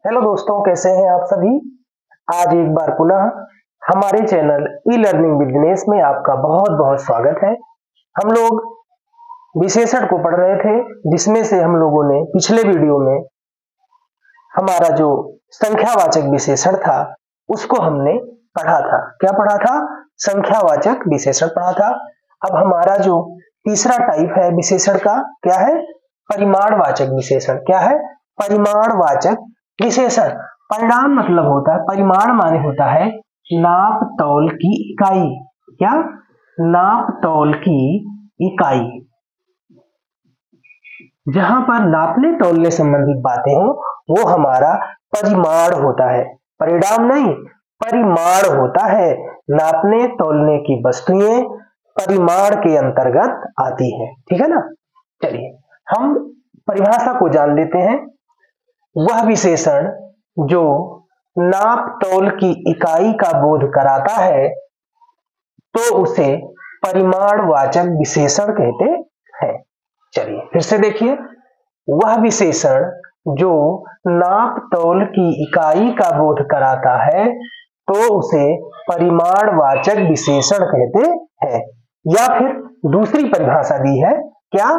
Hello दोस्तों, कैसे हैं आप सभी। आज एक बार पुनः हमारे चैनल ई लर्निंग बिजनेस में आपका बहुत बहुत स्वागत है। हम लोग विशेषण को पढ़ रहे थे, जिसमें से हम लोगों ने पिछले वीडियो में हमारा जो संख्यावाचक विशेषण था उसको हमने पढ़ा था। क्या पढ़ा था? संख्यावाचक विशेषण पढ़ा था। अब हमारा जो तीसरा टाइप है विशेषण का, क्या है? परिमाणवाचक विशेषण। क्या है? परिमाणवाचक विशेषण। परिमाण मतलब होता है, परिमाण माने होता है नाप तौल की इकाई। क्या? नाप तौल की इकाई। जहां पर नापने तौलने संबंधित बातें हो वो हमारा परिमाण होता है। परिणाम नहीं, परिमाण होता है। नापने तौलने की वस्तुएं परिमाण के अंतर्गत आती है। ठीक है ना। चलिए हम परिभाषा को जान लेते हैं। वह विशेषण जो नाप तौल की इकाई का बोध कराता है तो उसे परिमाणवाचक विशेषण कहते हैं। चलिए फिर से देखिए, वह विशेषण जो नाप तौल की इकाई का बोध कराता है तो उसे परिमाणवाचक विशेषण कहते हैं। या फिर दूसरी परिभाषा दी है, क्या?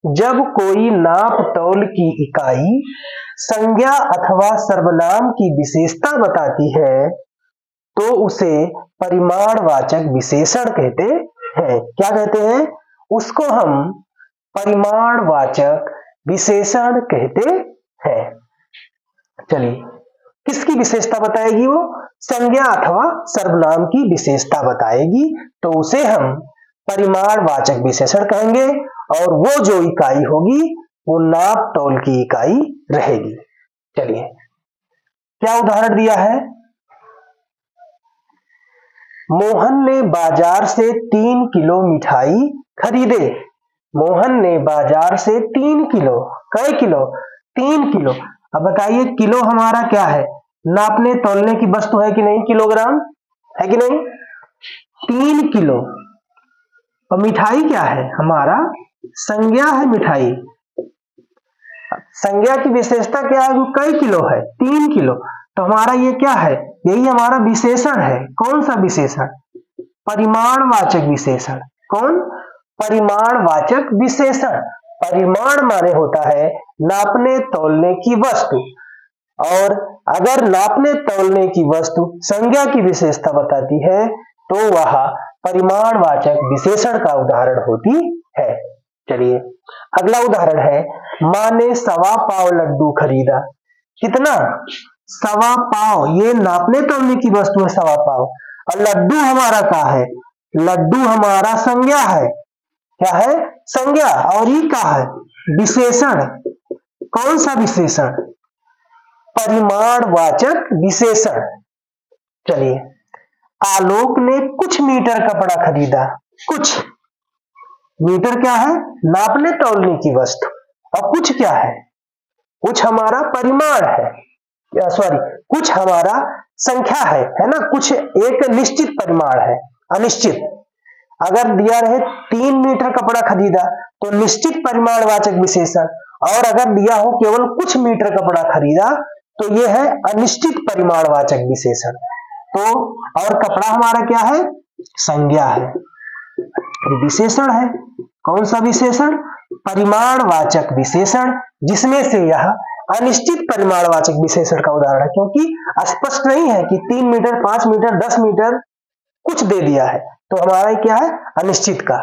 जब कोई नाप तौल की इकाई संज्ञा अथवा सर्वनाम की विशेषता बताती है तो उसे परिमाणवाचक विशेषण कहते हैं। क्या कहते हैं? उसको हम परिमाणवाचक विशेषण कहते हैं। चलिए, किसकी विशेषता बताएगी? वो संज्ञा अथवा सर्वनाम की विशेषता बताएगी तो उसे हम परिमाणवाचक विशेषण कहेंगे, और वो जो इकाई होगी वो नाप तौल की इकाई रहेगी। चलिए, क्या उदाहरण दिया है? मोहन ने बाजार से 3 किलो मिठाई खरीदे। मोहन ने बाजार से 3 किलो, कै किलो? 3 किलो। अब बताइए, किलो हमारा क्या है? नापने तौलने की वस्तु है कि नहीं? किलोग्राम है कि नहीं? 3 किलो। और मिठाई क्या है? हमारा संज्ञा है मिठाई। संज्ञा की विशेषता क्या है? वो कई किलो है? 3 किलो। तो हमारा ये क्या है? यही हमारा विशेषण है। कौन सा विशेषण? परिमाणवाचक विशेषण। कौन? परिमाणवाचक विशेषण। परिमाण माने होता है नापने तौलने की वस्तु, और अगर नापने तौलने की वस्तु संज्ञा की विशेषता बताती है तो वह परिमाणवाचक विशेषण का उदाहरण होती है। चलिए अगला उदाहरण है, मां ने 1.25 पाव लड्डू खरीदा। कितना? 1.25 पाव। ये नापने तौलने की वस्तु है 1.25 पाव। और लड्डू हमारा क्या है? लड्डू हमारा संज्ञा है। क्या है? संज्ञा। और ये क्या है? विशेषण। कौन सा विशेषण? परिमाणवाचक विशेषण। चलिए, आलोक ने कुछ मीटर कपड़ा खरीदा। कुछ मीटर क्या है? नापने तौलने की वस्तु। और कुछ क्या है? कुछ हमारा परिमाण है, सॉरी, कुछ हमारा संख्या है ना। कुछ एक निश्चित परिमाण है, अनिश्चित। अगर दिया रहे 3 मीटर कपड़ा खरीदा तो निश्चित परिमाणवाचक विशेषण, और अगर दिया हो केवल कुछ मीटर कपड़ा खरीदा तो यह है अनिश्चित परिमाणवाचक विशेषण। तो और कपड़ा हमारा क्या है? संज्ञा है, विशेषण है। कौन सा विशेषण? परिमाणवाचक विशेषण, जिसमें से यह अनिश्चित परिमाणवाचक विशेषण का उदाहरण है, क्योंकि स्पष्ट नहीं है कि 3 मीटर, 5 मीटर, 10 मीटर, कुछ दे दिया है तो हमारा क्या है? अनिश्चित का।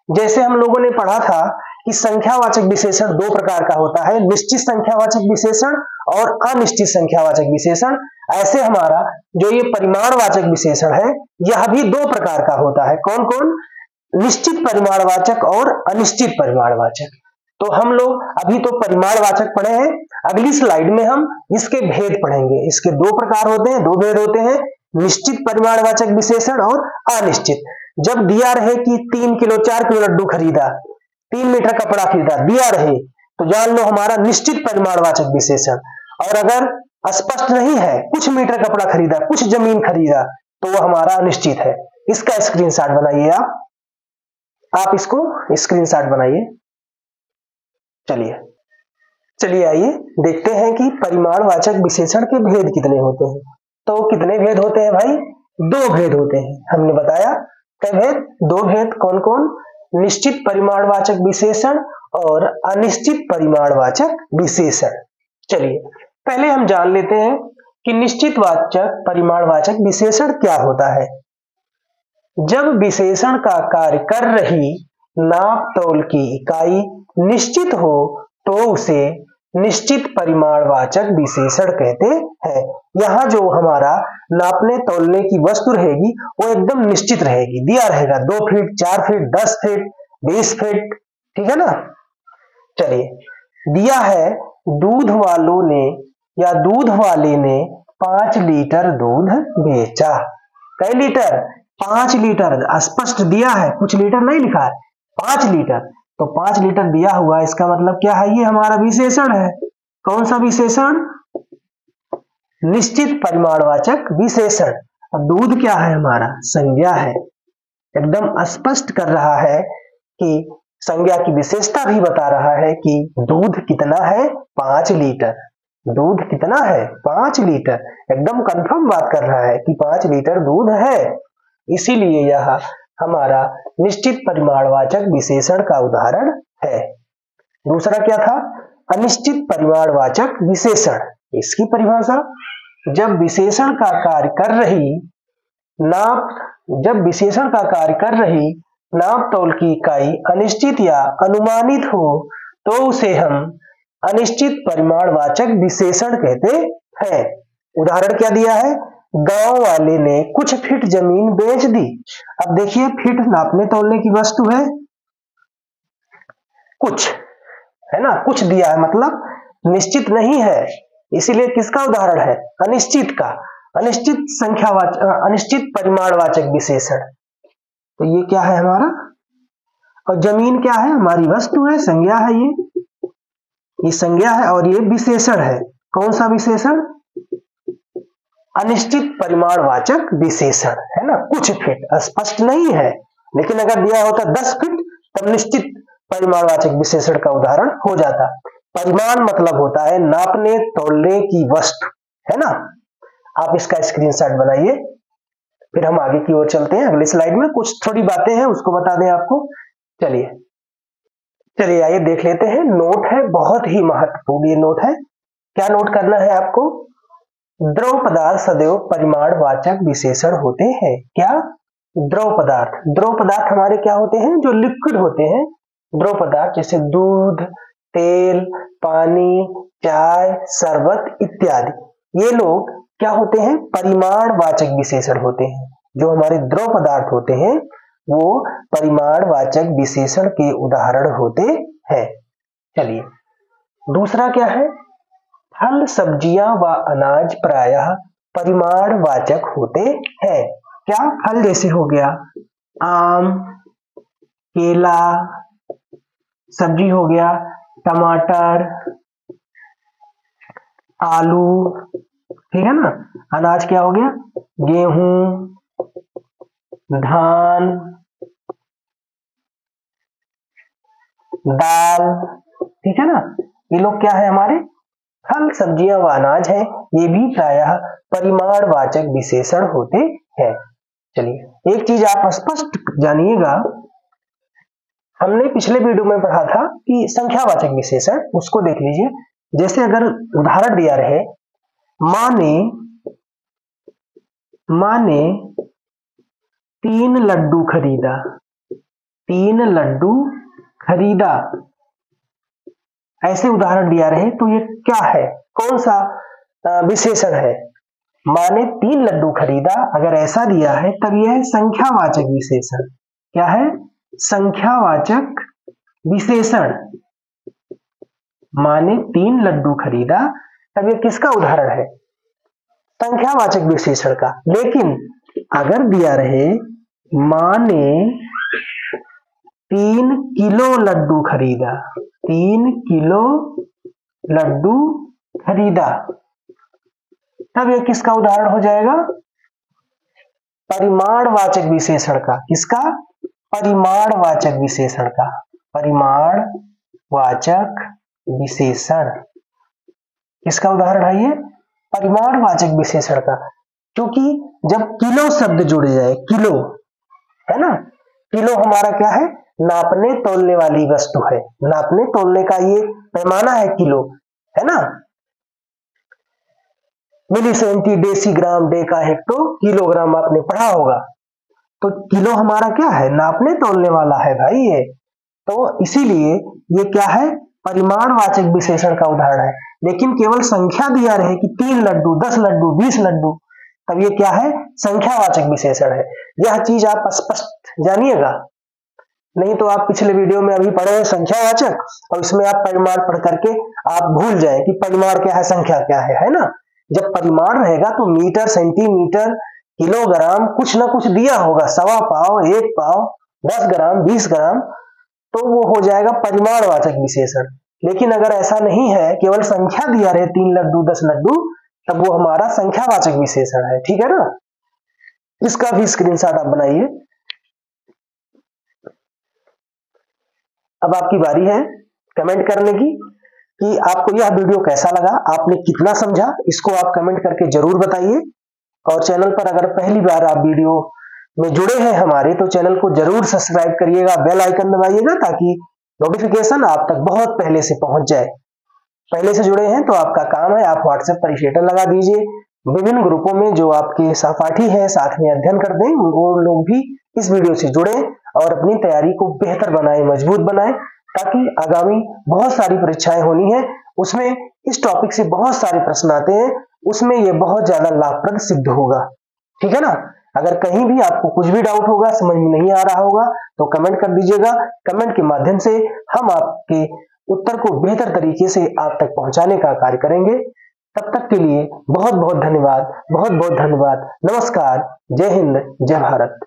जैसे हम लोगों ने पढ़ा था कि संख्यावाचक विशेषण 2 प्रकार का होता है, निश्चित संख्यावाचक विशेषण और अनिश्चित संख्यावाचक विशेषण। ऐसे हमारा जो ये परिमाणवाचक विशेषण है यह भी 2 प्रकार का होता है। कौन कौन? निश्चित परिमाणवाचक और अनिश्चित परिमाणवाचक। तो हम लोग अभी तो परिमाणवाचक पढ़े हैं, अगली स्लाइड में हम इसके भेद पढ़ेंगे। इसके 2 प्रकार होते हैं, 2 भेद होते हैं, निश्चित परिमाणवाचक विशेषण और अनिश्चित। जब दिया रहे कि 3 किलो 4 किलो लड्डू खरीदा, 3 मीटर कपड़ा खरीदा, दिया रहे तो जान लो हमारा निश्चित परिमाणवाचक विशेषण। और अगर स्पष्ट नहीं है, कुछ मीटर कपड़ा खरीदा, कुछ जमीन खरीदा, तो वो हमारा अनिश्चित है। इसका स्क्रीनशॉट बनाइए आप इसको स्क्रीनशॉट बनाइए। चलिए चलिए आइए देखते हैं कि परिमाणवाचक विशेषण के भेद कितने होते हैं। तो कितने भेद होते हैं भाई? 2 भेद होते हैं। हमने बताया क्या भेद? 2 भेद। कौन कौन? निश्चित परिमाणवाचक विशेषण और अनिश्चित परिमाणवाचक विशेषण। चलिए पहले हम जान लेते हैं कि निश्चित वाचक परिमाणवाचक विशेषण क्या होता है। जब विशेषण का कार्य कर रही नाप तौल की इकाई निश्चित हो तो उसे निश्चित परिमाणवाचक विशेषण कहते हैं। यहाँ जो हमारा नापने तौलने की वस्तु रहेगी वो एकदम निश्चित रहेगी, दिया रहेगा 2 फीट, 4 फीट, 10 फीट, 20 फीट, ठीक है ना। चलिए दिया है दूध वालों ने या दूध वाले ने 5 लीटर दूध बेचा। कई लीटर? 5 लीटर। स्पष्ट दिया है, कुछ लीटर नहीं लिखा है, 5 लीटर। तो 5 लीटर दिया हुआ, इसका मतलब क्या है? ये हमारा विशेषण है। कौन सा विशेषण? निश्चित परिमाणवाचक विशेषण। और दूध क्या है? हमारा संज्ञा है। एकदम स्पष्ट कर रहा है कि संज्ञा की विशेषता भी बता रहा है कि दूध कितना है? 5 लीटर। दूध कितना है? 5 लीटर। एकदम कंफर्म बात कर रहा है कि 5 लीटर दूध है, इसीलिए यह हमारा निश्चित परिमाणवाचक विशेषण का उदाहरण है। दूसरा क्या था? अनिश्चित परिमाणवाचक विशेषण। इसकी परिभाषा, जब विशेषण का कार्य कर रही नाप तौल की इकाई अनिश्चित या अनुमानित हो तो उसे हम अनिश्चित परिमाणवाचक विशेषण कहते हैं। उदाहरण क्या दिया है? गांव वाले ने कुछ फीट जमीन बेच दी। अब देखिए, फीट नापने तौलने की वस्तु है, कुछ है ना, कुछ दिया है मतलब निश्चित नहीं है, इसीलिए किसका उदाहरण है? अनिश्चित का। अनिश्चित परिमाणवाचक विशेषण। तो ये क्या है हमारा? और जमीन क्या है? हमारी वस्तु है, संज्ञा है। ये संज्ञा है और ये विशेषण है। कौन सा विशेषण? अनिश्चित परिमाणवाचक विशेषण, है ना। कुछ फीट स्पष्ट नहीं है, लेकिन अगर दिया होता 10 फीट तब निश्चित परिमाणवाचक विशेषण का उदाहरण हो जाता। परिमाण मतलब होता है नापने तौलने की वस्तु, है ना। आप इसका स्क्रीनशॉट बनाइए, फिर हम आगे की ओर चलते हैं। अगली स्लाइड में कुछ थोड़ी बातें हैं, उसको बता दें आपको। चलिए आइए देख लेते हैं। नोट है, बहुत ही महत्वपूर्ण ये नोट है। क्या नोट करना है आपको? द्रव पदार्थ सदैव परिमाणवाचक विशेषण होते हैं। क्या? द्रव पदार्थ हमारे क्या होते हैं? जो लिक्विड होते हैं। द्रव पदार्थ जैसे दूध, तेल, पानी, चाय, शरबत इत्यादि, ये लोग क्या होते हैं? परिमाणवाचक विशेषण होते हैं। जो हमारे द्रव पदार्थ होते हैं वो परिमाणवाचक विशेषण के उदाहरण होते हैं। चलिए दूसरा क्या है? फल, सब्जियां व अनाज प्रायः परिमाणवाचक होते हैं। क्या? फल जैसे हो गया आम, केला, सब्जी हो गया टमाटर, आलू, ठीक है ना। अनाज क्या हो गया? गेहूं, धान, दाल, ठीक है ना। ये लोग क्या है? हमारे फल, सब्जियां व अनाज है। ये भी प्रायः परिमाणवाचक विशेषण होते हैं। चलिए एक चीज आप स्पष्ट जानिएगा, हमने पिछले वीडियो में पढ़ा था कि संख्यावाचक विशेषण, उसको देख लीजिए। जैसे अगर उदाहरण दिया रहे, माँ ने 3 लड्डू खरीदा। 3 लड्डू खरीदा, ऐसे उदाहरण दिया रहे तो ये क्या है? कौन सा विशेषण है? माँ ने 3 लड्डू खरीदा, अगर ऐसा दिया है तब यह है संख्यावाचक विशेषण। क्या है? संख्यावाचक विशेषण। माँ ने 3 लड्डू खरीदा, तब यह किसका उदाहरण है? संख्यावाचक विशेषण का। लेकिन अगर दिया रहे माँ ने 3 किलो लड्डू खरीदा, 3 किलो लड्डू खरीदा, तब यह किसका उदाहरण हो जाएगा? परिमाणवाचक विशेषण का। किसका? परिमाणवाचक विशेषण का। परिमाणवाचक विशेषण। इसका उदाहरण है ये परिमाणवाचक विशेषण का, क्योंकि जब किलो शब्द जुड़ जाए, किलो है ना, किलो हमारा क्या है, नापने तोलने वाली वस्तु है, नापने तोलने का ये पैमाना है किलो, है ना। मिली सेंटी डेसी ग्राम डेका हेक्टो किलोग्राम आपने पढ़ा होगा। तो किलो हमारा क्या है, नापने तोलने वाला है भाई ये। तो इसीलिए ये क्या है, परिमाणवाचक विशेषण का उदाहरण है। लेकिन केवल संख्या दिया रहे कि 3 लड्डू, 10 लड्डू, 20 लड्डू, तब ये क्या है, संख्यावाचक विशेषण है। यह चीज आप स्पष्ट जानिएगा, नहीं तो आप पिछले वीडियो में अभी पढ़े हैं संख्यावाचक, और इसमें आप परिमाण पढ़ करके आप भूल जाए कि परिमाण क्या है, संख्या क्या है ना। जब परिमाण रहेगा तो मीटर, सेंटीमीटर, किलोग्राम कुछ ना कुछ दिया होगा, 1.25 पाव, 1 पाव, 10 ग्राम, 20 ग्राम, तो वो हो जाएगा परिमाणवाचक विशेषण। लेकिन अगर ऐसा नहीं है, केवल संख्या दिया रहे 3 लड्डू, 10 लड्डू, तब वो हमारा संख्यावाचक विशेषण है। ठीक है ना, इसका भी स्क्रीनशॉट आप बनाइए। अब आपकी बारी है कमेंट करने की कि आपको यह वीडियो कैसा लगा, आपने कितना समझा, इसको आप कमेंट करके जरूर बताइए। और चैनल पर अगर पहली बार आप वीडियो में जुड़े हैं हमारे, तो चैनल को जरूर सब्सक्राइब करिएगा, बेल आइकन दबाइएगा, ताकि नोटिफिकेशन आप तक बहुत पहले से पहुंच जाए। पहले से जुड़े हैं तो आपका काम है, आप व्हाट्सएप पर स्टेटस लगा दीजिए, विभिन्न ग्रुपों में जो आपके सहपाठी हैं, साथ में अध्ययन कर दें, वो लोग भी इस वीडियो से जुड़े और अपनी तैयारी को बेहतर बनाए, मजबूत बनाए, ताकि आगामी बहुत सारी परीक्षाएं होनी है, उसमें इस टॉपिक से बहुत सारे प्रश्न आते हैं, उसमें ये बहुत ज्यादा लाभप्रद सिद्ध होगा। ठीक है ना। अगर कहीं भी आपको कुछ भी डाउट होगा, समझ में नहीं आ रहा होगा, तो कमेंट कर दीजिएगा। कमेंट के माध्यम से हम आपके उत्तर को बेहतर तरीके से आप तक पहुंचाने का कार्य करेंगे। तब तक के लिए बहुत बहुत धन्यवाद, बहुत बहुत धन्यवाद। नमस्कार, जय हिंद, जय भारत।